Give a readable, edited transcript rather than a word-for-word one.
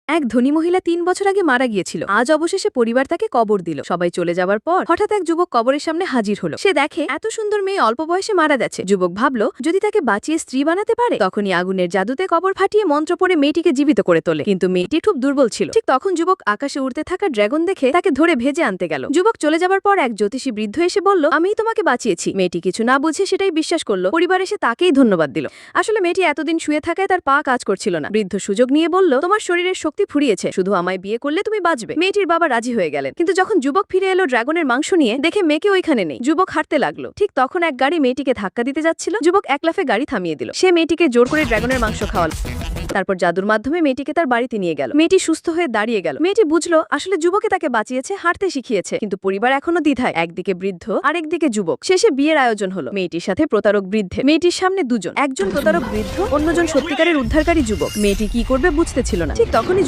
এক ধনী মহিলা ৩ বছর আগে মারা গিয়েছিল। আজ অবশেষে পরিবার তাকে কবর দিল। সবাই চলে যাবার পর হঠাৎ এক যুবক কবরের সামনে হাজির হলো। সে দেখে এত সুন্দর মেয়ে অল্প বয়সে মারা যাচ্ছে। যুবক ভাবল যদি তাকে বাঁচিয়ে স্ত্রী বানাতে পারে। তখনই আগুনের জাদুতে কবর ফাটিয়ে মন্ত্র পড়ে মেয়েটিকে জীবিত করে তোলে। কিন্তু মেয়েটি খুব দুর্বল ছিল। ঠিক তখন যুবক আকাশে উড়তে থাকা ড্রাগন দেখে তাকে ধরে ভেজে আনতে গেল। যুবক চলে যাবার পর এক জ্যোতিষী বৃদ্ধ এসে বলল, আমিই তোমাকে বাঁচিয়েছি। মেয়েটি কিছু না বুঝে সেটাই বিশ্বাস করলো। পরিবার এসে তাকেই ধন্যবাদ দিল। আসলে মেয়েটি এতদিন শুয়ে থাকায় তার পা কাজ করছিল না। বৃদ্ধ সুযোগ নিয়ে বলল, তোমার শরীরের শক্তি ফুরিয়েছে, শুধু আমায় বিয়ে করলে তুমি বাঁচবে। মেয়েটির বাবা রাজি হয়ে গেলেন। কিন্তু যখন যুবক ফিরে এলো ড্রাগনের মাংস নিয়ে, দেখে মেয়েকে ওইখানে নেই। যুবক হাঁটতে লাগলো। ঠিক তখন এক গাড়ি মেয়েটিকে ধাক্কা দিতে যাচ্ছিল। যুবক এক লাফে গাড়ি থামিয়ে দিল। সে মেয়েটিকে জোর করে ড্রাগনের মাংস খাওয়াল। তারপর জাদুর মাধ্যমে মেয়েটিকে তার বাড়িতে নিয়ে গেল। মেয়েটি সুস্থ হয়ে দাঁড়িয়ে গেল। মেয়েটি বুঝলো আসলে যুবকে তাকে বাঁচিয়েছে, হাঁটতে শিখিয়েছে। কিন্তু পরিবার এখনো দ্বিধায়। একদিকে বৃদ্ধ, আরেকদিকে যুবক। শেষে বিয়ের আয়োজন হলো। মেয়েটির সাথে প্রতারক বৃদ্ধে। মেয়েটির সামনে দুজন, একজন প্রতারক বৃদ্ধ, অন্যজন সত্যিকারের উদ্ধারকারী যুবক। মেয়েটি কি করবে বুঝতে ছিল না। ঠিক তখনই